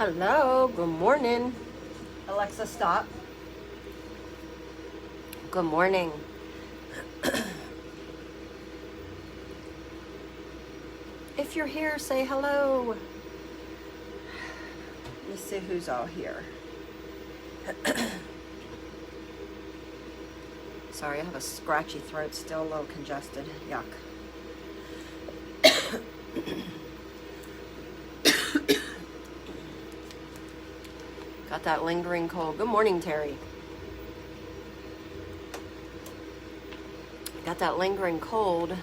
Hello, good morning. Alexa, stop. Good morning. If you're here, say hello. Let me see who's all here. Sorry, I have a scratchy throat, still a little congested. Yuck. Got that lingering cold. Good morning, Terry. Got that lingering cold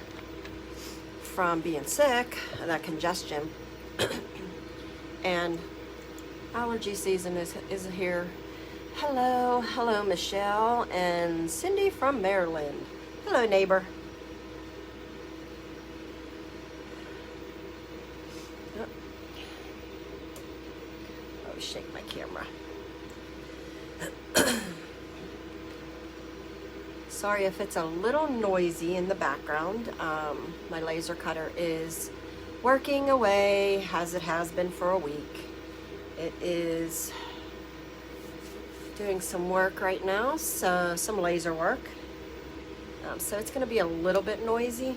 from being sick, that congestion. And allergy season is here. Hello, Michelle and Cindy from Maryland. Hello, neighbor. Oh, shake my camera. Sorry if it's a little noisy in the background. My laser cutter is working away as it has been for a week. It is doing some work right now, so some laser work. So it's going to be a little bit noisy,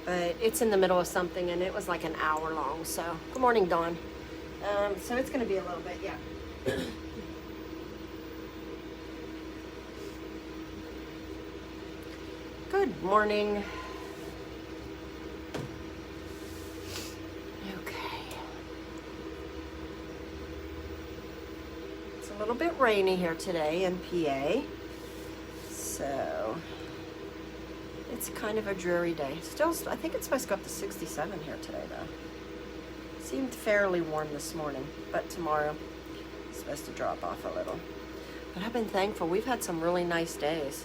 but it's in the middle of something, and it was like an hour long. So good morning, Dawn. So it's going to be a little bit, yeah. Good morning. Okay. It's a little bit rainy here today in PA. So it's kind of a dreary day. Still, I think it's supposed to go up to 67 here today though. Seemed fairly warm this morning, but tomorrow it's supposed to drop off a little. But I've been thankful. We've had some really nice days.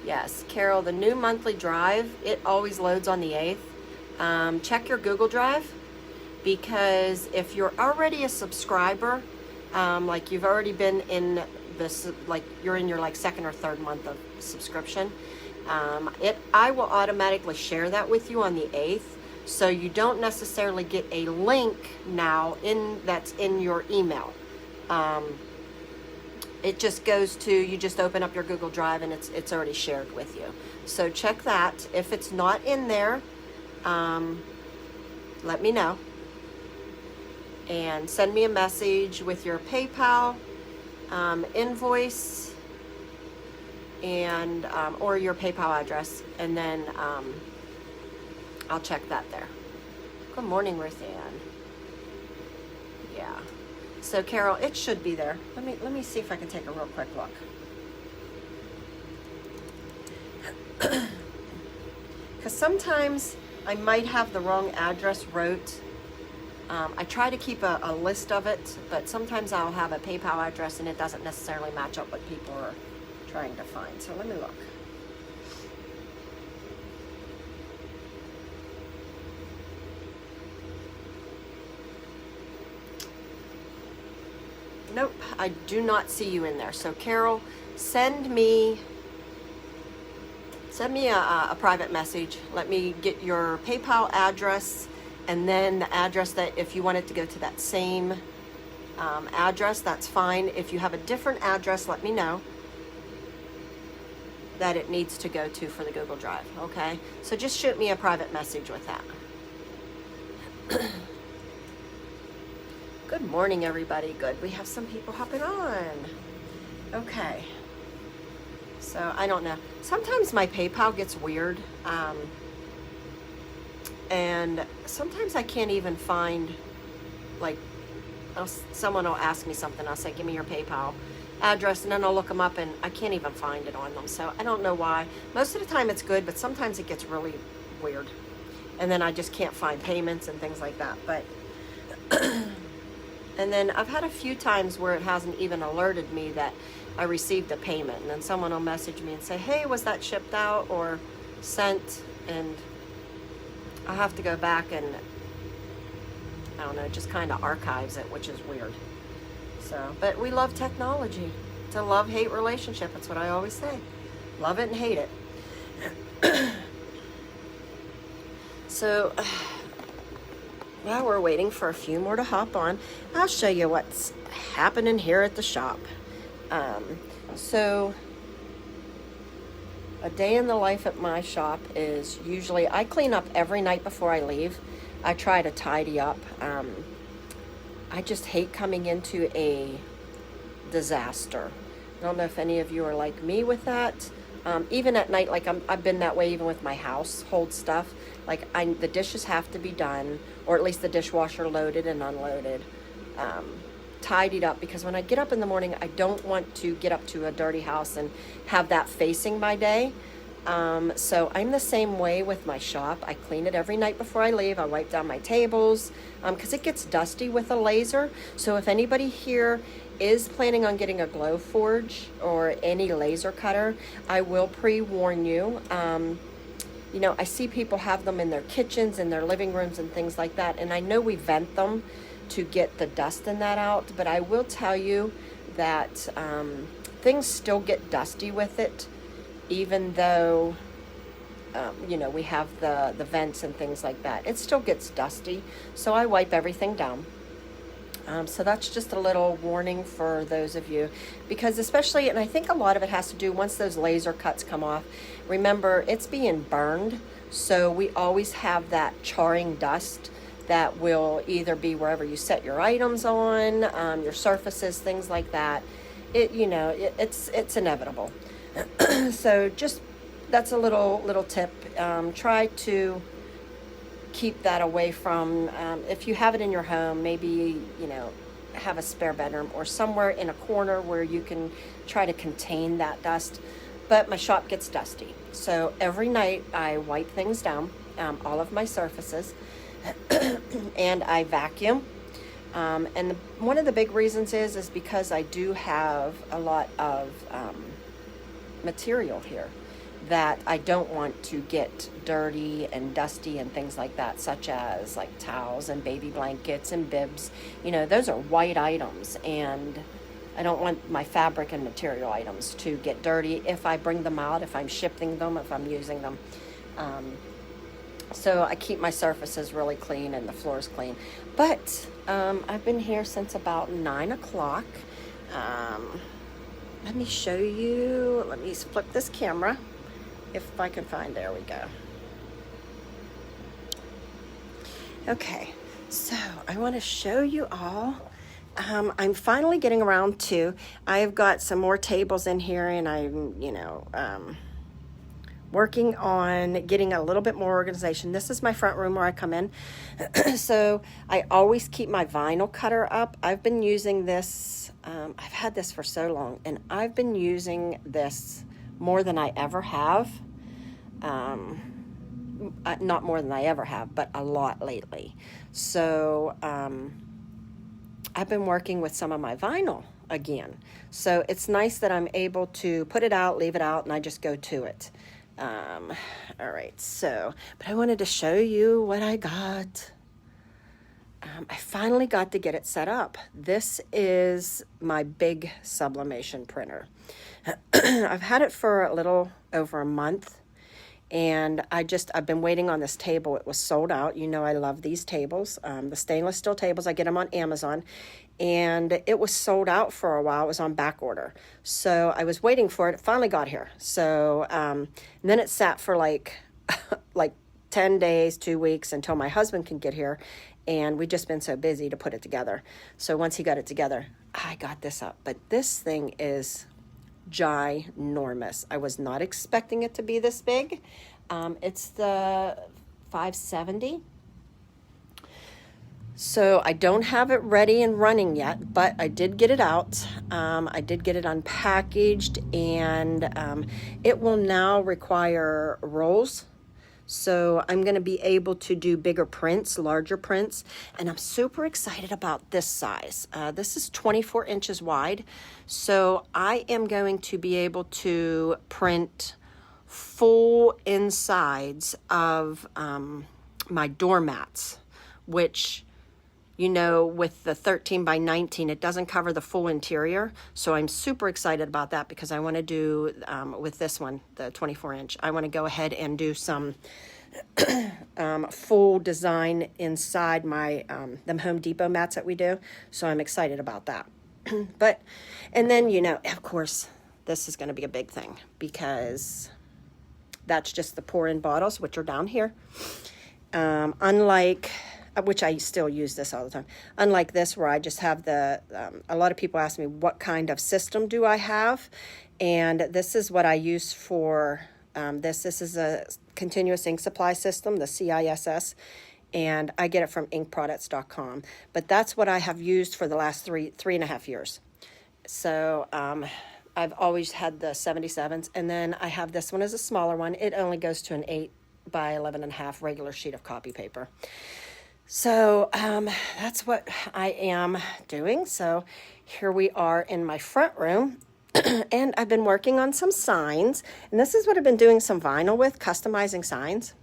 Yes, Carol, the new monthly drive, it always loads on the 8th. Check your Google Drive, because if you're already a subscriber, like you've already been in this, like you're in your like second or third month of subscription, I will automatically share that with you on the 8th. So you don't necessarily get a link now that's in your email. It just goes to, you just open up your Google Drive and it's already shared with you. So check that. If it's not in there, let me know. And send me a message with your PayPal invoice and or your PayPal address, and then I'll check that there. Good morning, Ruth Ann. Yeah. So Carol, it should be there. Let me see if I can take a real quick look. Because sometimes I might have the wrong address wrote. I try to keep a list of it, but sometimes I'll have a PayPal address and it doesn't necessarily match up what people are trying to find. So let me look. Nope, I do not see you in there. So Carol, send me a private message. Let me get your PayPal address, and then the address that if you want it to go to that same address, that's fine. If you have a different address, let me know that it needs to go to for the Google Drive, okay? So just shoot me a private message with that. Good morning, everybody. Good. We have some people hopping on. Okay. So, I don't know. Sometimes my PayPal gets weird. And sometimes I can't even find, like, someone will ask me something. I'll say, give me your PayPal address, and then I'll look them up, and I can't even find it on them. So, I don't know why. Most of the time it's good, but sometimes it gets really weird. And then I just can't find payments and things like that. But... And then I've had a few times where it hasn't even alerted me that I received a payment. And then someone will message me and say, hey, was that shipped out or sent? And I have to go back and, I don't know, just kind of archives it, which is weird. So, but we love technology. It's a love-hate relationship. That's what I always say. Love it and hate it. So while we're waiting for a few more to hop on, I'll show you what's happening here at the shop. So a day in the life at my shop is usually, I clean up every night before I leave. I try to tidy up. I just hate coming into a disaster. I don't know if any of you are like me with that. Even at night, like I've been that way even with my household stuff. Like the dishes have to be done, or at least the dishwasher loaded and unloaded, tidied up, because when I get up in the morning, I don't want to get up to a dirty house and have that facing my day. So I'm the same way with my shop. I clean it every night before I leave. I wipe down my tables because it gets dusty with a laser. So if anybody here is planning on getting a glow forge or any laser cutter, I will pre-warn you. You know, I see people have them in their kitchens, in their living rooms and things like that. And I know we vent them to get the dust and that out, but I will tell you that things still get dusty with it, even though you know, we have the vents and things like that. It still gets dusty, so I wipe everything down. So that's just a little warning for those of you, because especially, and I think a lot of it has to do, once those laser cuts come off, remember it's being burned, so we always have that charring dust that will either be wherever you set your items on, your surfaces, things like that. You know, it's inevitable. So just, that's a little tip. Try to keep that away from, if you have it in your home, maybe, you know, have a spare bedroom or somewhere in a corner where you can try to contain that dust. But my shop gets dusty, so every night I wipe things down, all of my surfaces, and I vacuum. And one of the big reasons is because I do have a lot of material here that I don't want to get dirty and dusty and things like that, such as like towels and baby blankets and bibs. You know, those are white items, and I don't want my fabric and material items to get dirty if I bring them out, if I'm shipping them, if I'm using them. So I keep my surfaces really clean and the floors clean. But I've been here since about 9 o'clock. Let me show you. Let me flip this camera. If I can find, there we go. Okay, so I want to show you all. I'm finally getting around to, I've got some more tables in here, and I'm, you know, working on getting a little bit more organization. This is my front room where I come in. So I always keep my vinyl cutter up. I've been using this, I've had this for so long, and I've been using this more than I ever have. Not more than I ever have, but a lot lately. So I've been working with some of my vinyl again. So it's nice that I'm able to put it out, leave it out, and I just go to it. All right, so, but I wanted to show you what I got. I finally got to get it set up. This is my big sublimation printer. I've had it for a little over a month, and I've been waiting on this table. It was sold out. You know, I love these tables, the stainless steel tables. I get them on Amazon, and it was sold out for a while. It was on back order. So I was waiting for it. It finally got here. So, and then it sat for like 10 days, 2 weeks until my husband can get here. And we've just been so busy to put it together. So once he got it together, I got this up. But this thing is ginormous. I was not expecting it to be this big. It's the 570. So I don't have it ready and running yet, but I did get it out. I did get it unpackaged, and it will now require rolls. So I'm going to be able to do bigger prints, larger prints, and I'm super excited about this size. This is 24 inches wide, so I am going to be able to print full insides of my doormats, which, you know, with the 13 by 19, it doesn't cover the full interior. So I'm super excited about that, because I want to do, with this one, the 24 inch, I want to go ahead and do some full design inside my them Home Depot mats that we do. So I'm excited about that. But, and then, you know, of course, this is going to be a big thing because that's just the pour-in bottles, which are down here. Unlike, which I still use this all the time. Unlike this, where I just have the, a lot of people ask me, what kind of system do I have? And this is what I use for this. This is a continuous ink supply system, the CISS. And I get it from inkproducts.com. But that's what I have used for the last three and a half years. So I've always had the 77s. And then I have this one as a smaller one. It only goes to an 8 by 11.5 regular sheet of copy paper. So that's what I am doing. So here we are in my front room. And I've been working on some signs. And this is what I've been doing some vinyl with, customizing signs.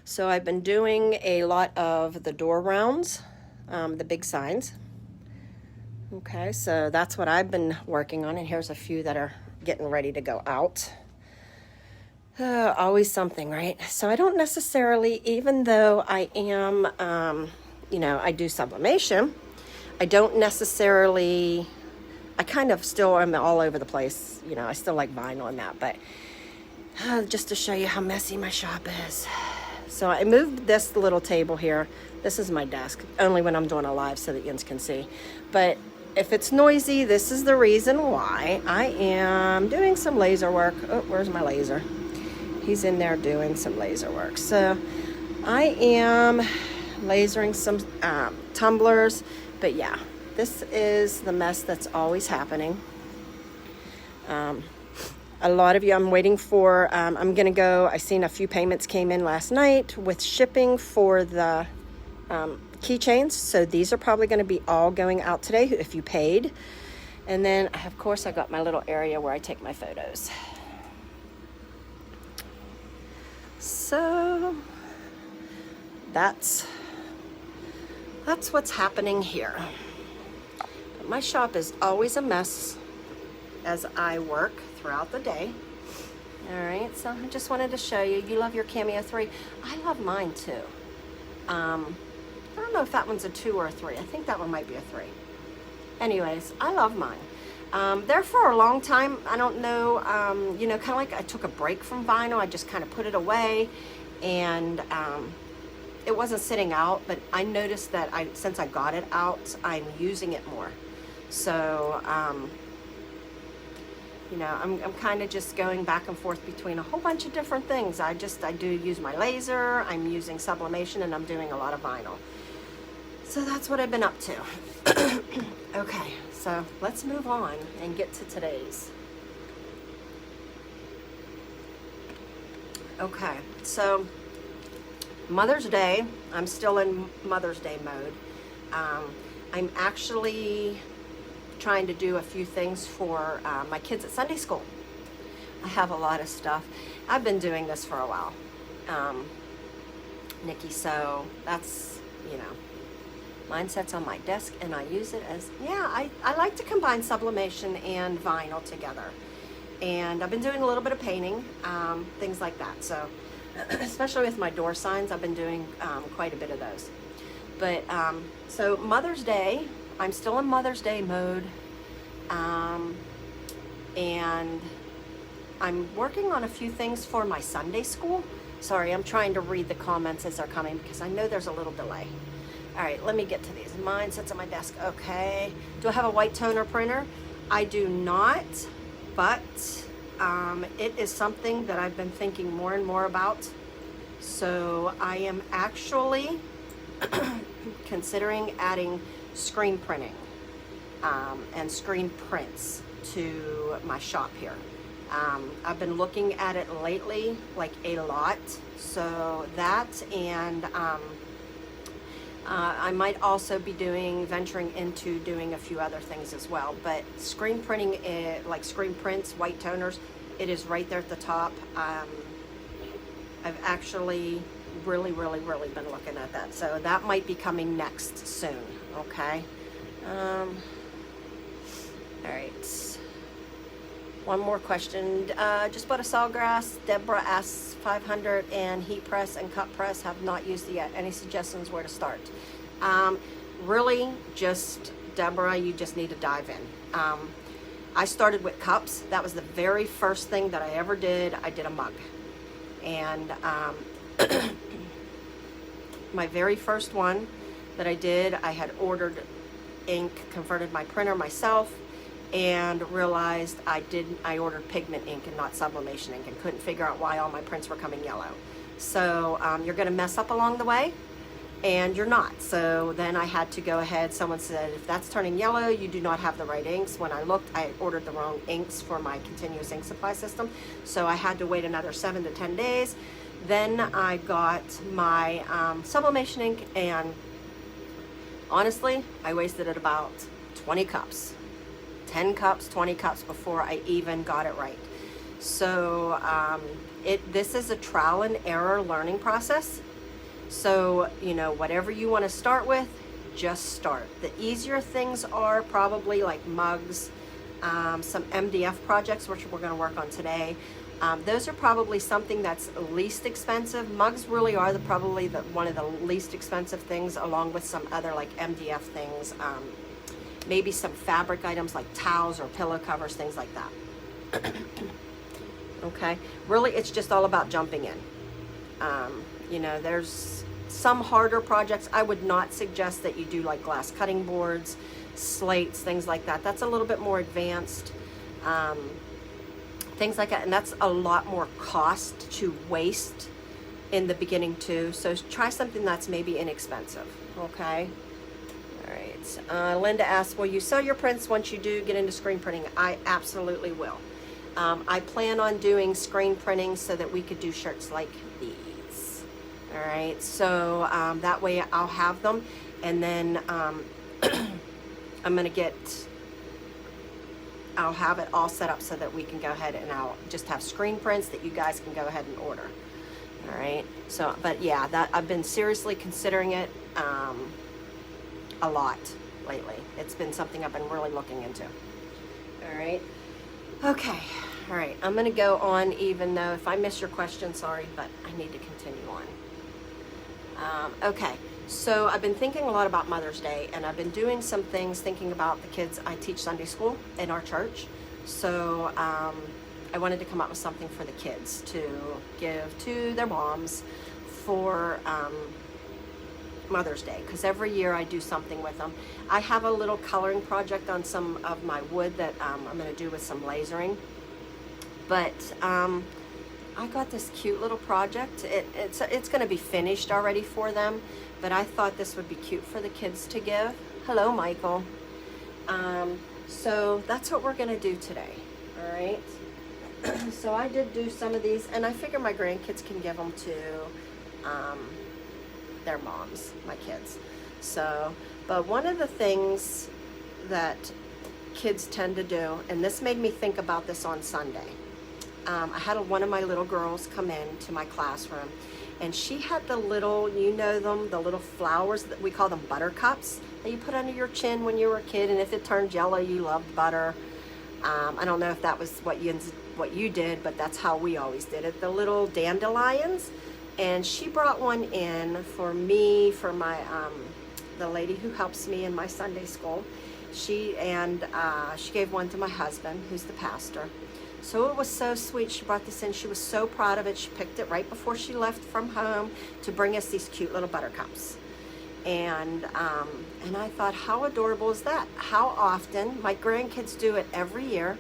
So I've been doing a lot of the door rounds, the big signs. Okay, so that's what I've been working on, and here's a few that are getting ready to go out. Always something, right? So I don't necessarily, even though I am, you know, I do sublimation, I don't necessarily, I kind of still am all over the place. You know, I still like vinyl and that, but just to show you how messy my shop is. So I moved this little table here. This is my desk, only when I'm doing a live so that Jens can see. But if it's noisy, this is the reason why. I am doing some laser work. Oh, where's my laser? He's in there doing some laser work. So I am lasering some tumblers. But yeah, this is the mess that's always happening. A lot of you, I'm waiting for, I'm going to go, I seen a few payments came in last night with shipping for the keychains. So these are probably going to be all going out today if you paid. And then, of course, I got my little area where I take my photos. So that's what's happening here. But my shop is always a mess as I work throughout the day. All right, so I just wanted to show you. You love your Cameo 3. I love mine too. I don't know if that one's a 2 or a 3. I think that one might be a 3. Anyways, I love mine. There for a long time, I don't know, you know, kind of like I took a break from vinyl. I just kind of put it away, and it wasn't sitting out, but I noticed that since I got it out, I'm using it more. So, you know, I'm kind of just going back and forth between a whole bunch of different things. I do use my laser, I'm using sublimation, and I'm doing a lot of vinyl. So that's what I've been up to. Okay, so let's move on and get to today's. Okay, so Mother's Day, I'm still in Mother's Day mode. I'm actually trying to do a few things for my kids at Sunday school. I have a lot of stuff. I've been doing this for a while, Nikki, so that's, you know, mine sits on my desk and I use it as, yeah, I like to combine sublimation and vinyl together. And I've been doing a little bit of painting, things like that. So, especially with my door signs, I've been doing quite a bit of those. But, so Mother's Day, I'm still in Mother's Day mode, and I'm working on a few things for my Sunday school. Sorry, I'm trying to read the comments as they're coming because I know there's a little delay. All right, let me get to these. Mine sits on my desk. Okay. Do I have a white toner printer? I do not, but it is something that I've been thinking more and more about. So I am actually considering adding screen printing and screen prints to my shop here. I've been looking at it lately, like a lot. So that, and I might also be venturing into doing a few other things as well. But screen printing, like screen prints, white toners, it is right there at the top. I've actually really been looking at that. So that might be coming next soon, okay? All right. One more question. Just bought a sawgrass. Deborah asks 500 and heat press and cut press. Have not used it yet. Any suggestions where to start? Really, just Deborah, you just need to dive in. I started with cups. That was the very first thing that I ever did. I did a mug. And my very first one that I did, I had ordered ink, converted my printer myself, and realized I ordered pigment ink and not sublimation ink, and couldn't figure out why all my prints were coming yellow. So you're going to mess up along the way, and you're not. So then I had to go ahead. Someone said, if that's turning yellow, you do not have the right inks. When I looked, I ordered the wrong inks for my continuous ink supply system. So I had to wait another 7 to 10 days. Then I got my sublimation ink, and honestly, I wasted about 20 cups. 10 cups, 20 cups before I even got it right. So this is a trial and error learning process. So, you know, whatever you want to start with, just start. The easier things are probably like mugs, some MDF projects, which we're going to work on today. Those are probably something that's least expensive. Mugs really are probably one of the least expensive things, along with some other like MDF things. Maybe some fabric items like towels or pillow covers, things like that. Okay, really it's just all about jumping in. You know, there's some harder projects. I would not suggest that you do like glass cutting boards, slates, things like that. That's a little bit more advanced. Things like that, and that's a lot more cost to waste in the beginning too. So try something that's maybe inexpensive, okay? All right, Linda asks, will you sell your prints once you do get into screen printing? I absolutely will. I plan on doing screen printing so that we could do shirts like these. All right, so that way I'll have them, and then I'm gonna I'll have it all set up so that we can go ahead and I'll just have screen prints that you guys can go ahead and order. All right, so, but yeah, that I've been seriously considering it a lot lately. It's been something I've been really looking into. All right, okay, all right, I'm gonna go on, even though if I miss your question, sorry, but I need to continue on. Okay, so I've been thinking a lot about Mother's Day, and I've been doing some things thinking about the kids. I teach Sunday school in our church, so I wanted to come up with something for the kids to give to their moms for Mother's Day, because every year I do something with them. I have a little coloring project on some of my wood that I'm going to do with some lasering, but I got this cute little project. It's going to be finished already for them, but I thought this would be cute for the kids to give. Hello, Michael. So that's what we're going to do today. All right. So I did do some of these, and I figure my grandkids can give them to their moms, my kids. So, but one of the things that kids tend to do, and this made me think about this on Sunday. I had one of my little girls come in to my classroom, and she had the little, you know them, the little flowers that we call them buttercups that you put under your chin when you were a kid, and if it turned yellow, you loved butter. I don't know if that was what you did, but that's how we always did it. The little dandelions, and she brought one in for me, for my the lady who helps me in my Sunday school. She gave one to my husband, who's the pastor. So it was so sweet. She brought this in. She was so proud of it. She picked it right before she left from home to bring us these cute little buttercups. And I thought, how adorable is that? How often, my grandkids do it every year,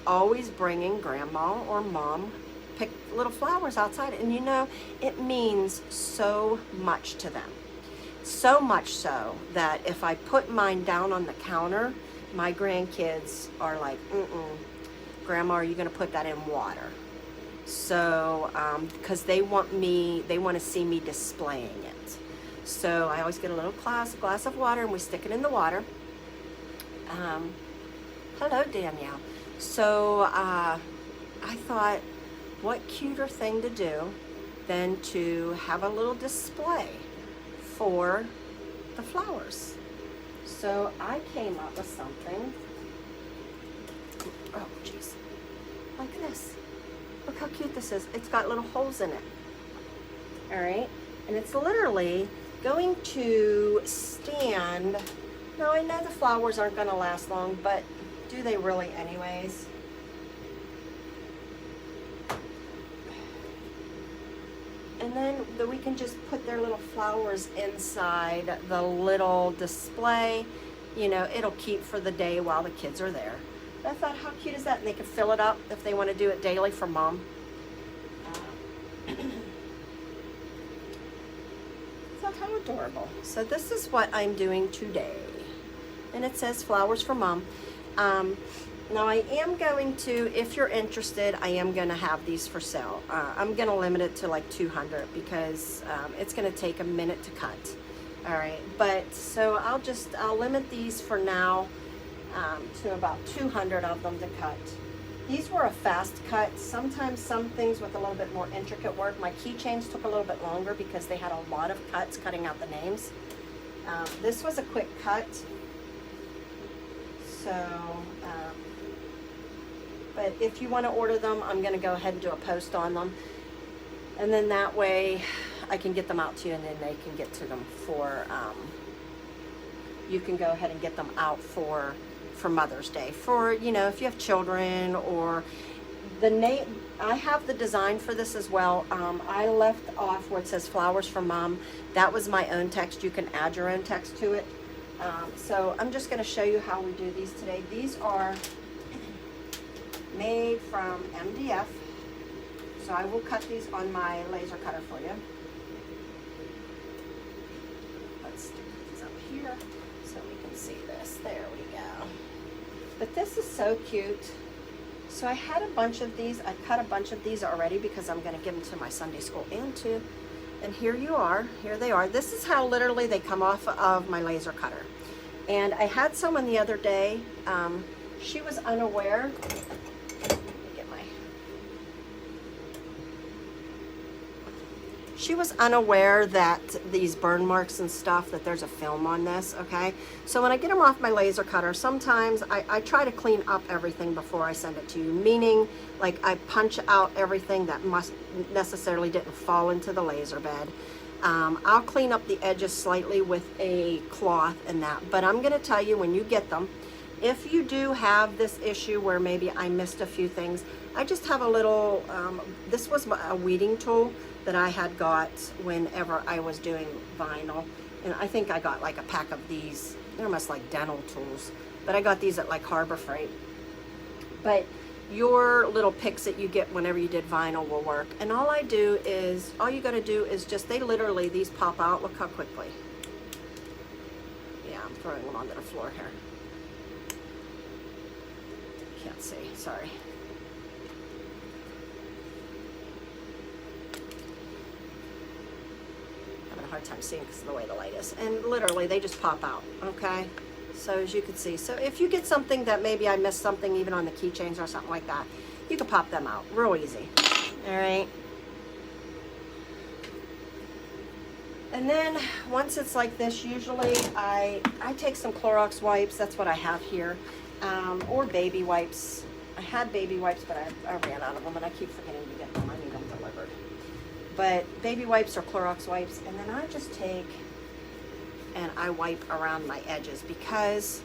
always bringing grandma or mom pick little flowers outside. And you know, it means so much to them. So much so that if I put mine down on the counter, my grandkids are like, Grandma, are you going to put that in water? So, because they want to see me displaying it. So I always get a little glass of water, and we stick it in the water. Hello, Danielle. So I thought, what cuter thing to do than to have a little display for the flowers. So I came up with something. oh geez, like this. Look how cute this is. It's got little holes in it. All right, and it's literally going to stand. Now I know the flowers aren't going to last long, but do they really anyways? And then we can just put their little flowers inside the little display. You know, it'll keep for the day while the kids are there. But I thought, how cute is that? And they can fill it up if they want to do it daily for mom. So how adorable. So this is what I'm doing today. And it says flowers for mom. Now I am going to, if you're interested, I am going to have these for sale. I'm going to limit it to like 200 because it's going to take a minute to cut. All right, but so I'll limit these for now to about 200 of them to cut. These were a fast cut. Sometimes some things with a little bit more intricate work. My keychains took a little bit longer because they had a lot of cuts cutting out the names. This was a quick cut. So, but if you want to order them, I'm going to go ahead and do a post on them. And then that way I can get them out to you, and then they can get to them for, you can go ahead and get them out for Mother's Day. For, you know, if you have children or the name, I have the design for this as well. I left off where it says flowers for mom. That was my own text. You can add your own text to it. So I'm just going to show you how we do these today. These are made from MDF. So I will cut these on my laser cutter for you. Let's stick these up here so we can see this. There we go. But this is so cute. So I had a bunch of these. I cut a bunch of these already because I'm going to give them to my Sunday school and here you are. Here they are. This is how literally they come off of my laser cutter. And I had someone the other day. She was unaware. She was unaware that these burn marks and stuff, that there's a film on this, okay? So when I get them off my laser cutter, sometimes I try to clean up everything before I send it to you, meaning like I punch out everything that must necessarily didn't fall into the laser bed. I'll clean up the edges slightly with a cloth and that, but I'm gonna tell you when you get them, if you do have this issue where maybe I missed a few things, I just have a little, this was a weeding tool that I had got whenever I was doing vinyl. And I think I got like a pack of these. They're almost like dental tools. But I got these at like Harbor Freight. But your little picks that you get whenever you did vinyl will work. And all you gotta do is just, they literally, these pop out. Look how quickly. Yeah, I'm throwing them onto the floor here. Can't see, sorry. Hard time seeing because of the way the light is, and literally they just pop out, okay? So as you can see, so if you get something that maybe I missed something even on the keychains or something like that, you can pop them out real easy. All right, and then once it's like this, usually I take some Clorox wipes. That's what I have here, or baby wipes. I had baby wipes, but I ran out of them, and I keep forgetting to get them. I need them delivered. But baby wipes or Clorox wipes, and then I just take and I wipe around my edges because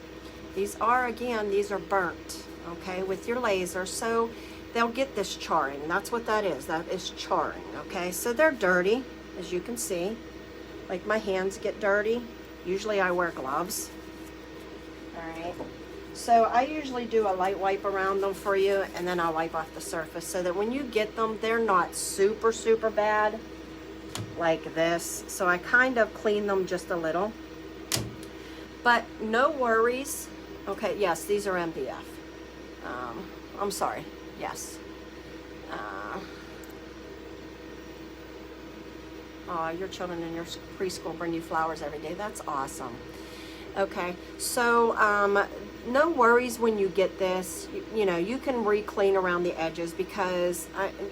these are burnt, okay, with your laser, so they'll get this charring. That's what that is charring, okay? So they're dirty, as you can see. Like my hands get dirty. Usually I wear gloves, all right? So I usually do a light wipe around them for you, and then I'll wipe off the surface so that when you get them, they're not super, super bad like this. So I kind of clean them just a little. But no worries. Okay, yes, these are MDF. I'm sorry, yes. Your children in your preschool bring you flowers every day. That's awesome. Okay, so no worries when you get this. You know, you can re-clean around the edges because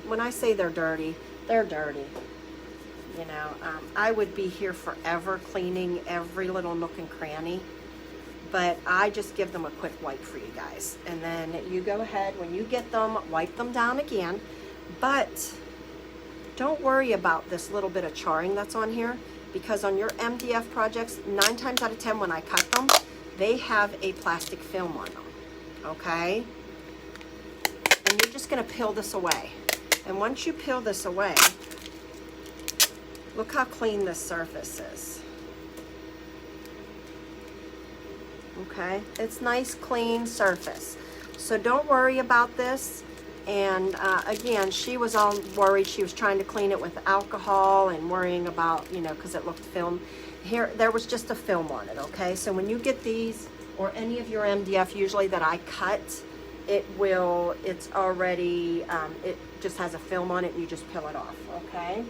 when I say they're dirty, they're dirty. You know, I would be here forever cleaning every little nook and cranny. but I just give them a quick wipe for you guys. And then you go ahead, when you get them, wipe them down again. But don't worry about this little bit of charring that's on here, because on your MDF projects, 9 times out of 10 when I cut them, they have a plastic film on them, okay? And you're just gonna peel this away. And once you peel this away, look how clean this surface is. Okay, it's nice, clean surface. So don't worry about this. And again, she was all worried. She was trying to clean it with alcohol and worrying about, you know, because it looked film. Here, there was just a film on it, okay? So when you get these, or any of your MDF usually that I cut, it's already, it just has a film on it, and you just peel it off, okay?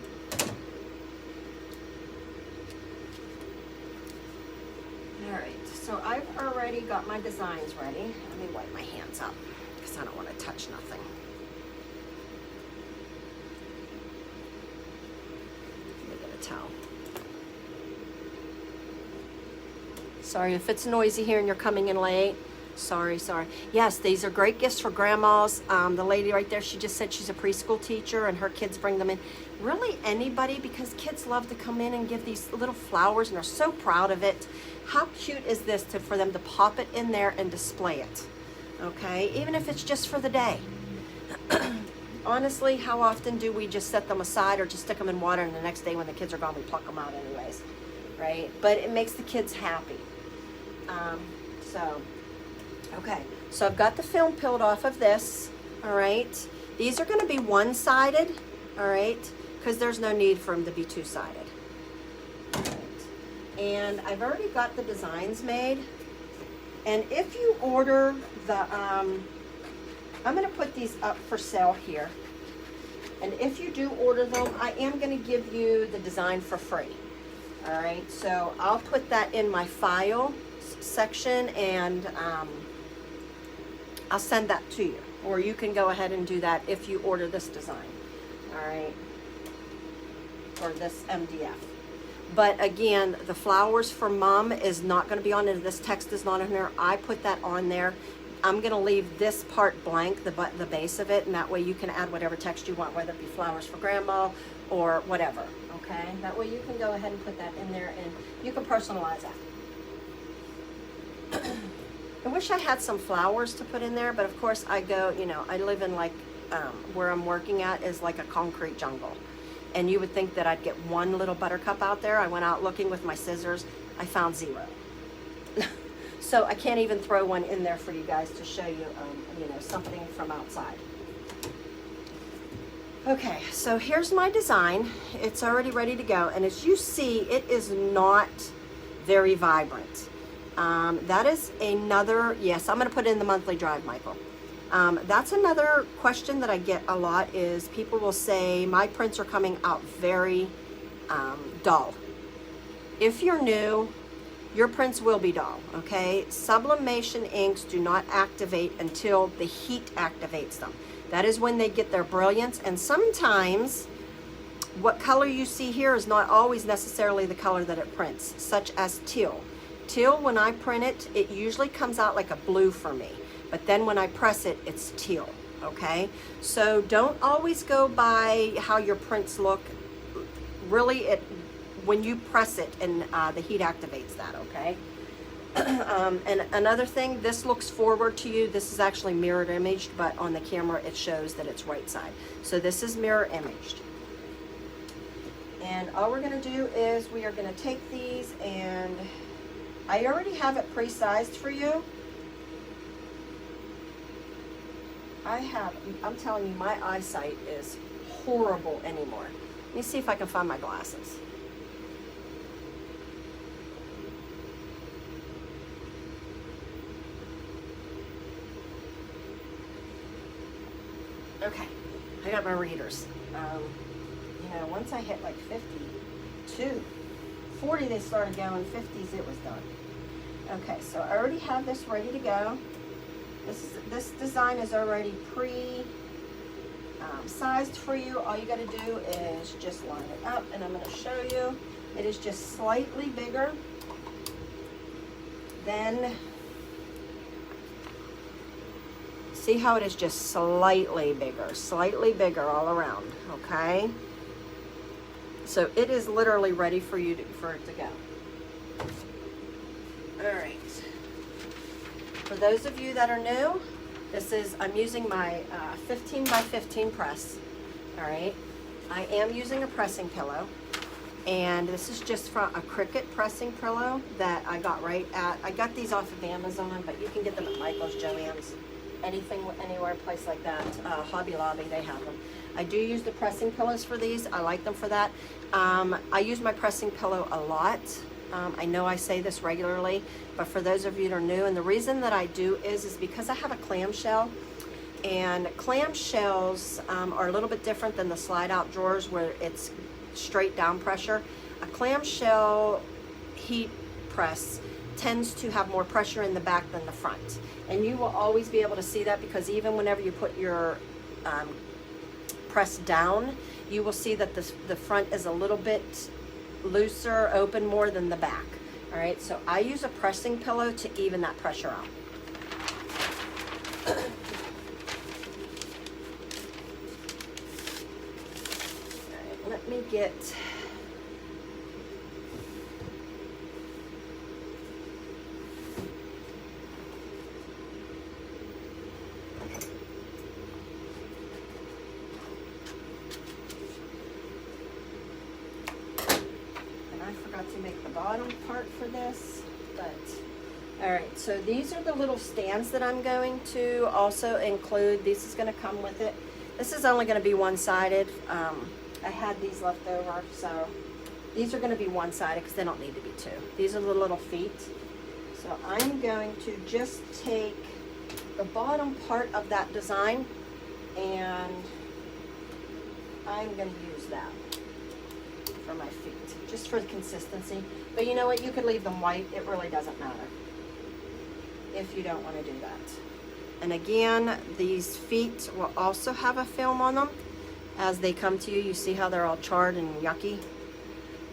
All right, so I've already got my designs ready. Let me wipe my hands up, because I don't want to touch nothing. Let me get a towel. Sorry if it's noisy here and you're coming in late. Sorry. Yes, these are great gifts for grandmas. The lady right there, she just said she's a preschool teacher and her kids bring them in. Really anybody, because kids love to come in and give these little flowers and are so proud of it. How cute is this for them to pop it in there and display it? Okay, even if it's just for the day. Honestly, how often do we just set them aside or just stick them in water, and the next day when the kids are gone, we pluck them out anyways, right? But it makes the kids happy. Okay, so I've got the film peeled off of this, all right? These are gonna be one-sided, all right? Because there's no need for them to be two-sided. All right. And I've already got the designs made. And if you order the, I'm gonna put these up for sale here. And if you do order them, I am gonna give you the design for free. All right, so I'll put that in my file section, and I'll send that to you, or you can go ahead and do that if you order this design, all right, or this MDF. But again, the flowers for Mom is not going to be on it. This text is not in there. I put that on there. I'm going to leave this part blank, the base of it, and that way you can add whatever text you want, whether it be flowers for Grandma or whatever, okay? That way you can go ahead and put that in there, and you can personalize that. I wish I had some flowers to put in there, but of course I go, you know, I live in like, where I'm working at is like a concrete jungle. And you would think that I'd get one little buttercup out there. I went out looking with my scissors. I found 0. So I can't even throw one in there for you guys to show you, you know, something from outside. Okay, so here's my design. It's already ready to go. And as you see, it is not very vibrant. That is another, yes, I'm going to put it in the monthly drive, Michael. That's another question that I get a lot is people will say, my prints are coming out very dull. If you're new, your prints will be dull, okay? Sublimation inks do not activate until the heat activates them. That is when they get their brilliance, and sometimes what color you see here is not always necessarily the color that it prints, such as teal. Teal, when I print it, it usually comes out like a blue for me. But then when I press it, it's teal, okay? So don't always go by how your prints look. Really, when you press it and the heat activates that, okay? And another thing, this looks forward to you. This is actually mirrored imaged, but on the camera it shows that it's right side. So this is mirror imaged. And all we're gonna do is we are gonna take these, and I already have it pre-sized for you. I'm telling you, my eyesight is horrible anymore. Let me see if I can find my glasses. Okay, I got my readers. You know, once I hit like 52, 40 they started going, 50s it was done. Okay, so I already have this ready to go. This design is already sized for you. All you got to do is just line it up, and I'm going to show you. It is just slightly bigger than See how it is just slightly bigger all around, okay? So it is literally ready for you for it to go. All right. For those of you that are new, I'm using my 15 by 15 press. All right. I am using a pressing pillow, and this is just from a Cricut pressing pillow that I got I got these off of Amazon, but you can get them at Michael's, Joann's, anywhere, place like that. Hobby Lobby, they have them. I do use the pressing pillows for these. I like them for that. I use my pressing pillow a lot. I know I say this regularly, but for those of you that are new, and the reason that I do is because I have a clamshell, and clamshells are a little bit different than the slide out drawers where it's straight down pressure. A clamshell heat press tends to have more pressure in the back than the front. And you will always be able to see that, because even whenever you put your press down, you will see that the front is a little bit looser, open more than the back. All right, so I use a pressing pillow to even that pressure out. All right, let me get to make the bottom part for this, but all right, so these are the little stands that I'm going to also include. This is going to come with it. This is only going to be one-sided. I had these left over, so these are going to be one-sided because they don't need to be two. These are the little feet. So I'm going to just take the bottom part of that design, and I'm going to use that for my feet, just for the consistency. But you know what, you could leave them white, it really doesn't matter if you don't want to do that. And again, these feet will also have a film on them as they come to you. You see how they're all charred and yucky?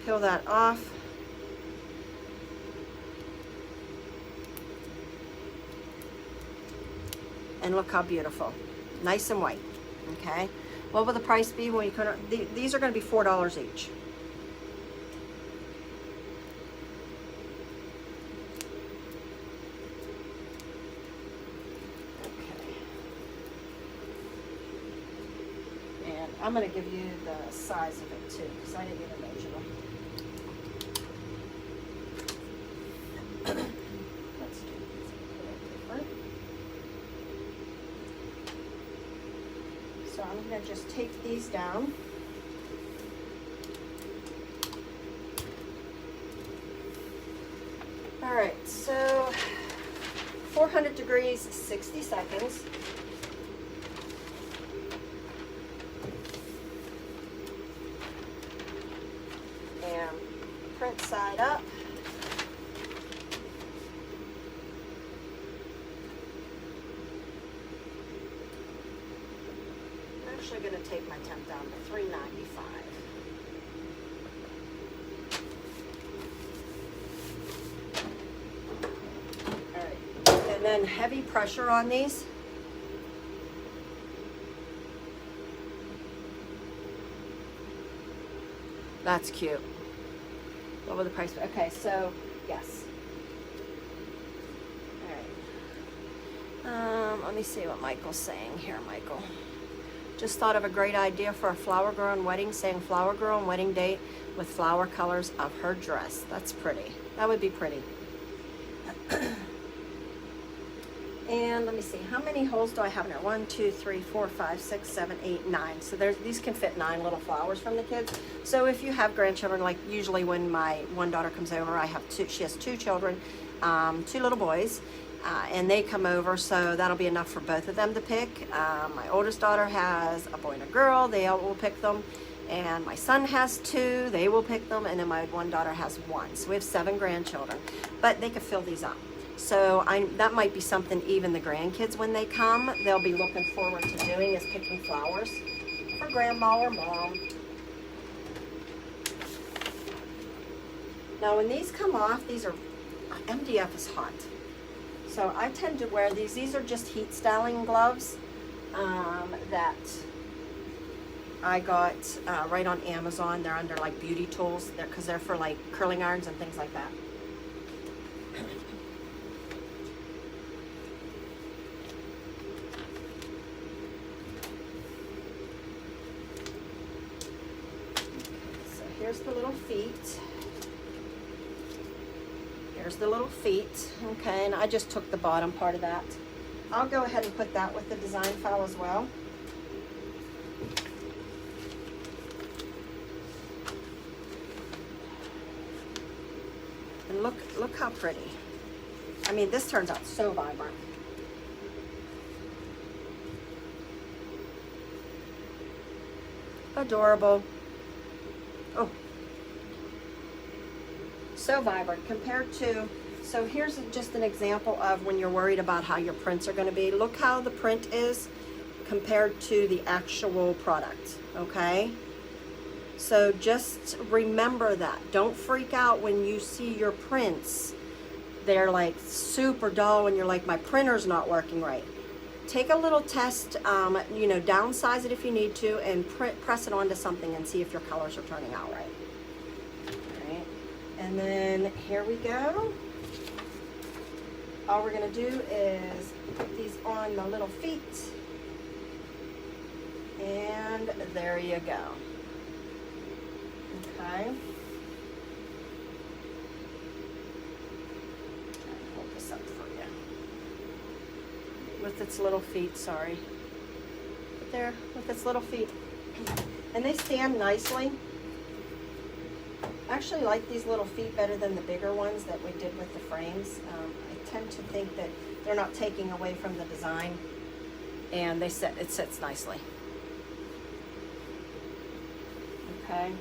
Peel that off. And look how beautiful, nice and white. Okay, what will the price be when you couldn't? These are going to be $4 each. I'm going to give you the size of it too, because I didn't even measure them. Let's do this a little different. So I'm going to just take these down. All right, so 400 degrees, 60 seconds. Print side up. I'm actually going to take my temp down to $3.95. All right, and then heavy pressure on these. That's cute. What will the price be? Okay, so yes. All right. Let me see what Michael's saying here. Michael just thought of a great idea for a flower girl and wedding, saying flower girl and wedding date with flower colors of her dress. That's pretty. That would be pretty. And let me see, how many holes do I have in there? 1, 2, 3, 4, 5, 6, 7, 8, 9. So these can fit 9 little flowers from the kids. So if you have grandchildren, like usually when my one daughter comes over, she has 2 children, 2 little boys, and they come over, so that'll be enough for both of them to pick. My oldest daughter has a boy and a girl, they all will pick them. And my son has 2, they will pick them, and then my one daughter has 1. So we have 7 grandchildren, but they could fill these up. So that might be something even the grandkids, when they come, they'll be looking forward to doing, is picking flowers for grandma or mom. Now when these come off, MDF is hot. So I tend to wear these. These are just heat styling gloves that I got right on Amazon. They're under like beauty tools because they're for like curling irons and things like that. So here's the little feet. Here's the little feet. Okay, and I just took the bottom part of that. I'll go ahead and put that with the design file as well. And look how pretty. I mean, this turns out so vibrant. Adorable. Oh, so vibrant compared to, so here's just an example of when you're worried about how your prints are going to be. Look how the print is compared to the actual product, okay? So just remember that. Don't freak out when you see your prints. They're like super dull and you're like, my printer's not working right. Take a little test, you know, downsize it if you need to, and press it onto something and see if your colors are turning out right. All right, and then here we go. All we're gonna do is put these on the little feet, and there you go. Okay. Hold this up for you. With its little feet, sorry. But there, with its little feet. And they stand nicely. I actually like these little feet better than the bigger ones that we did with the frames. I tend to think that they're not taking away from the design, and it sits nicely. Okay.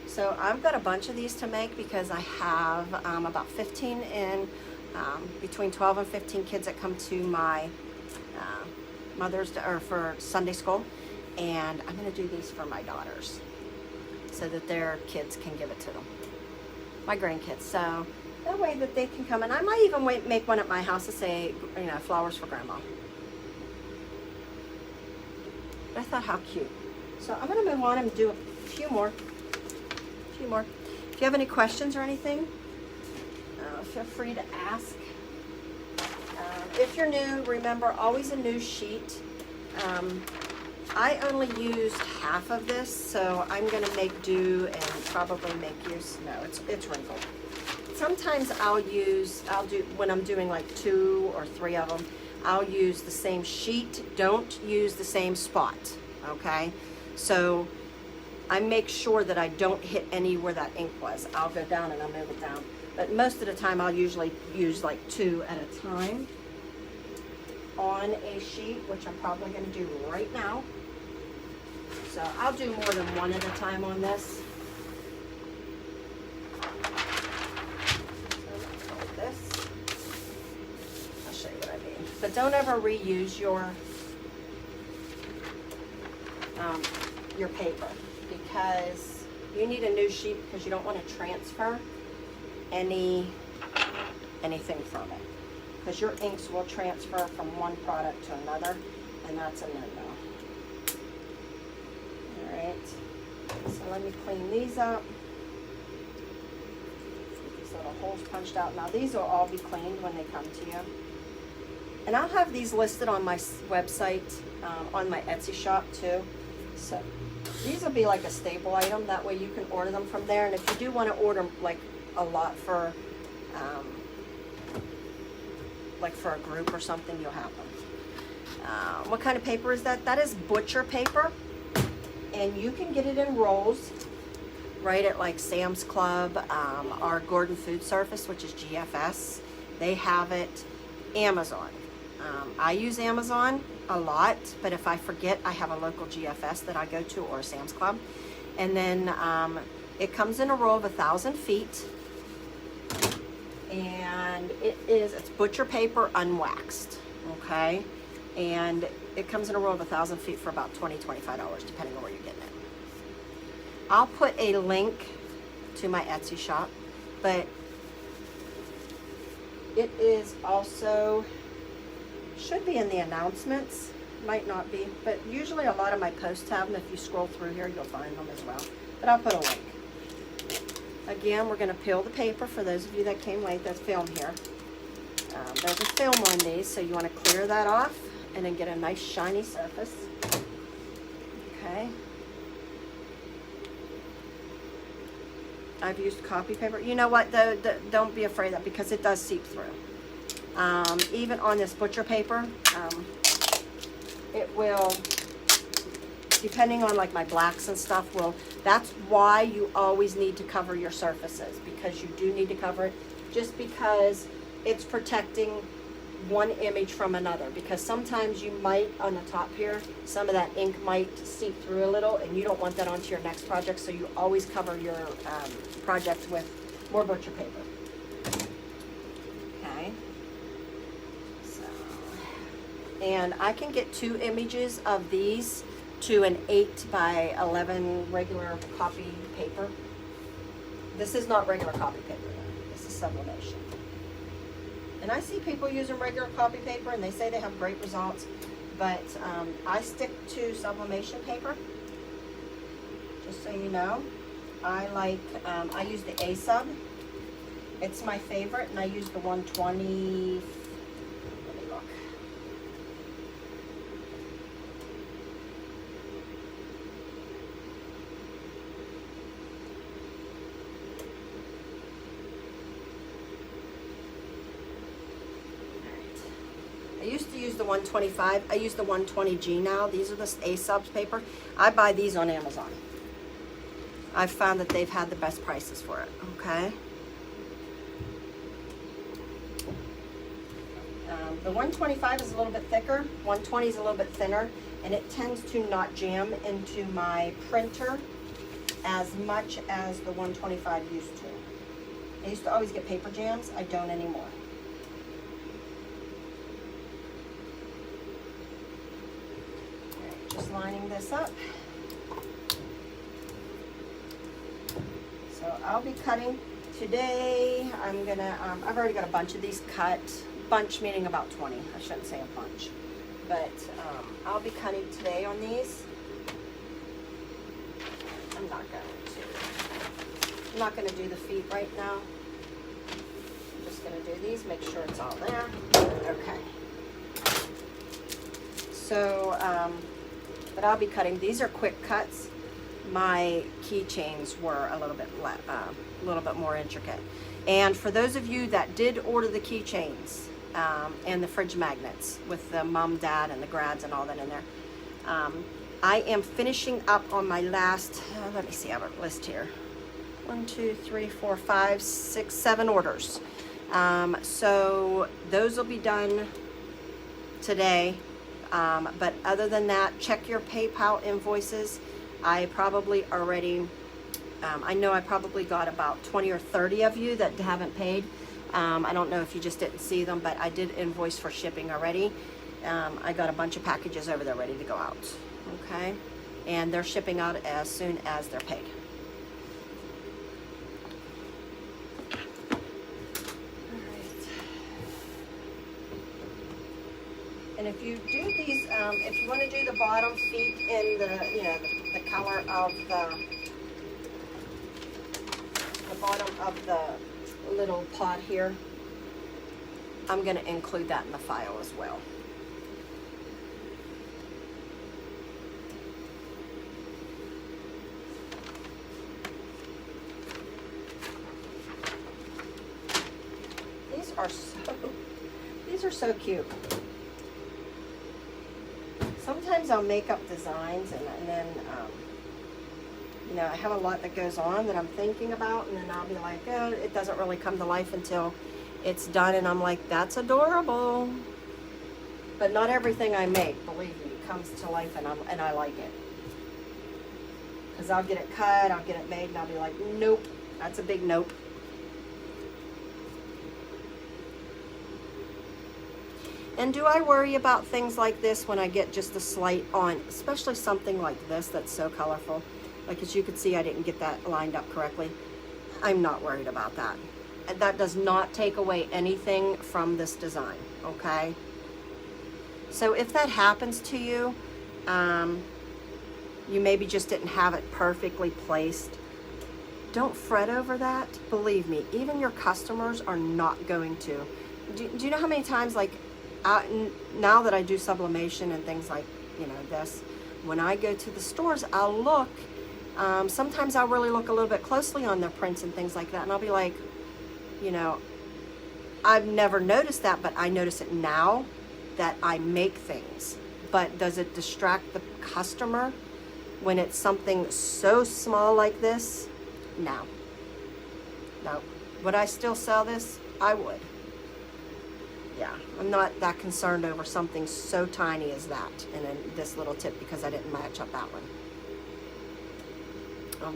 So I've got a bunch of these to make because I have about 15 in, between 12 and 15 kids that come to my for Sunday school, and I'm going to do these for my daughters so that their kids can give it to them, my grandkids. So that way that they can come, and I might even make one at my house to say, you know, flowers for grandma. But I thought, how cute. So I'm going to move on and do a few more. If you have any questions or anything, feel free to ask. If you're new, remember, always a new sheet. I only used half of this, so I'm going to make do and probably make use. No, it's wrinkled. Sometimes when I'm doing like 2 or 3 of them, I'll use the same sheet. Don't use the same spot, okay? So I make sure that I don't hit any where that ink was. I'll go down and I'll move it down. But most of the time I'll usually use like 2 at a time on a sheet, which I'm probably going to do right now. So I'll do more than 1 at a time on this. So hold this. I'll show you what I mean. But don't ever reuse your paper, because you need a new sheet because you don't want to transfer anything from it, because your inks will transfer from one product to another, and that's a no-no. All right, so let me clean these up. These little holes punched out. Now these will all be cleaned when they come to you, and I'll have these listed on my website, on my Etsy shop too. So these will be like a staple item. That way you can order them from there. And if you do want to order like a lot for, like for a group or something, you'll have them. What kind of paper is that? That is butcher paper. And you can get it in rolls right at like Sam's Club, or Gordon Food Service, which is GFS. They have it. Amazon. I use Amazon a lot, but if I forget, I have a local GFS that I go to, or Sam's Club. And then it comes in a roll of 1,000 feet, and it's butcher paper unwaxed, okay? And it comes in a roll of 1,000 feet for about $20, $25, depending on where you're getting it. I'll put a link to my Etsy shop, but It is also, should be in the announcements, might not be, but usually a lot of my posts have them. If you scroll through here, you'll find them as well. But I'll put a link. Again, we're going to peel the paper for those of you that came late. There's film here. There's a film on these, so you want to clear that off and then get a nice shiny surface. Okay. I've used copy paper. You know what, though? Don't be afraid of that because it does seep through. Even on this butcher paper, it will, depending on like my blacks and stuff, that's why you always need to cover your surfaces, because you do need to cover it, just because it's protecting one image from another. Because sometimes you might, on the top here, some of that ink might seep through a little, and you don't want that onto your next project, so you always cover your project with more butcher paper. Okay. So, and I can get 2 images of these to an 8 by 11 regular copy paper. This is not regular copy paper, though. This is sublimation. And I see people using regular copy paper and they say they have great results, but I stick to sublimation paper, just so you know. I like, I use the A-Sub. It's my favorite, and I use the 120, let me look. I used to use the 125. I use the 120G now. These are the A-Subs paper. I buy these on Amazon. I've found that they've had the best prices for it, okay? The 125 is a little bit thicker. 120 is a little bit thinner, and it tends to not jam into my printer as much as the 125 used to. I used to always get paper jams. I don't anymore. Just lining this up. So I'll be cutting today. I'm gonna, I've already got a bunch of these cut. Bunch meaning about 20. I shouldn't say a bunch. But I'll be cutting today on these. I'm not gonna do the feet right now. I'm just gonna do these, make sure it's all there. Okay. So, but I'll be cutting. These are quick cuts. My keychains were a little bit more intricate. And for those of you that did order the keychains and the fridge magnets with the mom, dad, and the grads and all that in there, I am finishing up on my last, let me see, I have a list here. 1, 2, 3, 4, 5, 6, 7 orders. So those will be done today. But other than that, check your PayPal invoices. I probably already, I know I probably got about 20 or 30 of you that haven't paid. I don't know if you just didn't see them, but I did invoice for shipping already. I got a bunch of packages over there ready to go out. Okay, and they're shipping out as soon as they're paid. And if you do these, if you want to do the bottom feet in the, the color of the bottom of the little pot here, I'm going to include that in the file as well. These are so cute. Sometimes I'll make up designs and then, I have a lot that goes on that I'm thinking about, and then I'll be like, oh, it doesn't really come to life until it's done, and I'm like, that's adorable. But not everything I make, believe me, comes to life, and I like it. Because I'll get it cut, I'll get it made, and I'll be like, nope, that's a big nope. And do I worry about things like this when I get just a slight on, especially something like this that's so colorful? Like, as you can see, I didn't get that lined up correctly. I'm not worried about that. that does not take away anything from this design, okay? So if that happens to you, you maybe just didn't have it perfectly placed. Don't fret over that. Believe me, even your customers are not going to. Do you know how many times, like, now that I do sublimation and things like, you know, this, when I go to the stores, I'll look, sometimes I'll really look a little bit closely on their prints and things like that, and I'll be like, you know, I've never noticed that, but I notice it now that I make things. But does it distract the customer when it's something so small like this? No. No. Would I still sell this? I would. Yeah, I'm not that concerned over something so tiny as that and then this little tip because I didn't match up that one.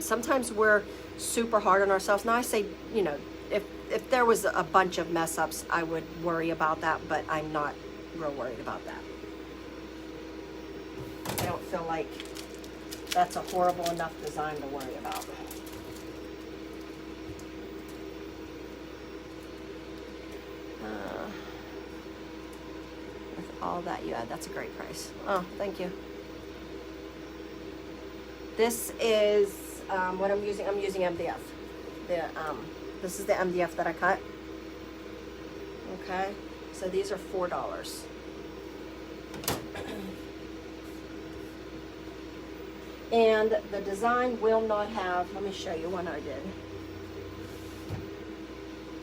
Sometimes we're super hard on ourselves. Now I say, you know, if there was a bunch of mess ups, I would worry about that, but I'm not real worried about that. I don't feel like that's a horrible enough design to worry about. With all that you add, that's a great price. Oh, thank you. This is what I'm using. I'm using MDF. This is the MDF that I cut. Okay, so these are $4. And the design will not have, let me show you one I did.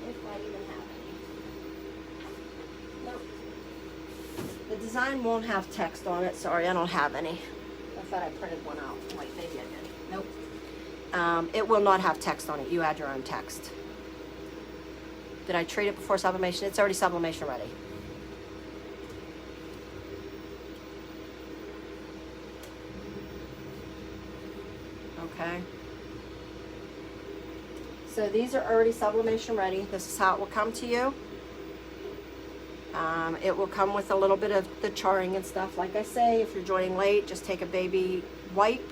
If I even have any. Nope. The design won't have text on it. Sorry, I don't have any. I thought I printed one out. Wait, maybe I did. Nope. It will not have text on it. You add your own text. Did I treat it before sublimation? It's already sublimation ready. Okay. So these are already sublimation ready. This is how it will come to you. It will come with a little bit of the charring and stuff. Like I say, if you're joining late, just take a baby wipe,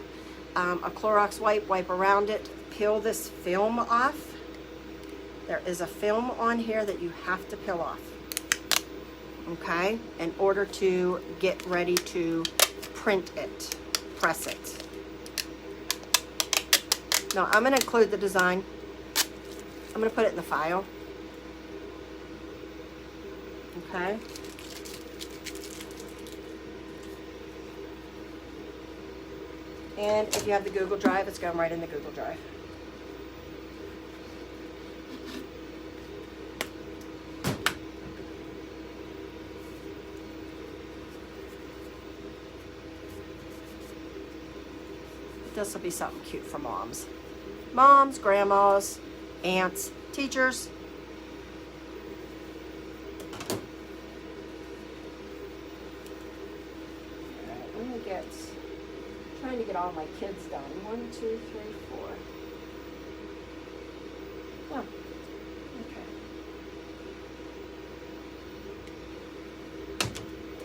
a Clorox wipe around it, peel this film off. There is a film on here that you have to peel off, okay, in order to get ready to print it, press it. Now, I'm going to include the design. I'm going to put it in the file. Okay. And if you have the Google Drive, it's going right in the Google Drive. This will be something cute for moms. Moms, grandmas, aunts, teachers. Alright, let me trying to get all my kids done. 1, 2, 3, 4. Oh, okay.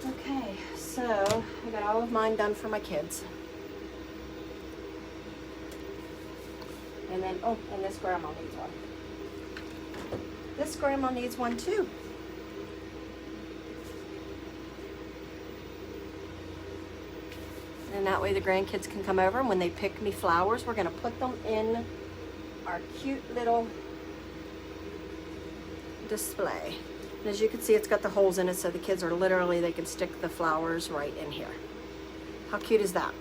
Okay, so I got all of mine done for my kids. And then, oh, and this grandma needs one. This grandma needs one too. And that way the grandkids can come over, and when they pick me flowers, we're going to put them in our cute little display. And as you can see, it's got the holes in it, so the kids are literally, they can stick the flowers right in here. How cute is that?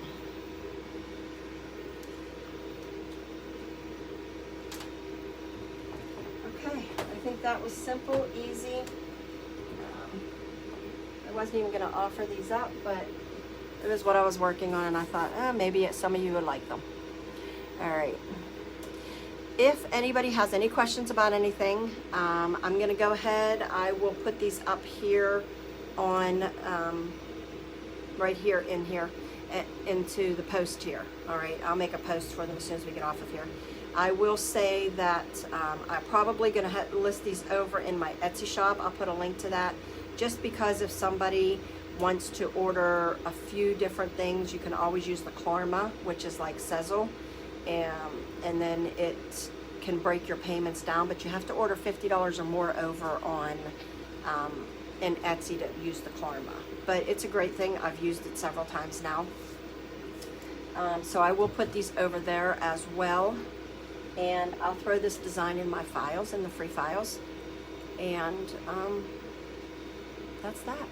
I think that was simple, easy. I wasn't even going to offer these up, but it was what I was working on, and I thought, maybe some of you would like them. All right. If anybody has any questions about anything, I'm going to go ahead. I will put these up here on, right here in here, into the post here. All right, I'll make a post for them as soon as we get off of here. I will say that I'm probably going to list these over in my Etsy shop. I'll put a link to that, just because if somebody wants to order a few different things, you can always use the Klarma, which is like Sezzle, and then can break your payments down, but you have to order $50 or more over on in Etsy to use the Karma. But it's a great thing. I've used it several times now. So I will put these over there as well. And I'll throw this design in my files, in the free files. And that's that.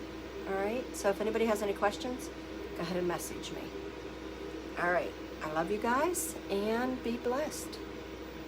All right. So if anybody has any questions, go ahead and message me. All right. I love you guys, and be blessed.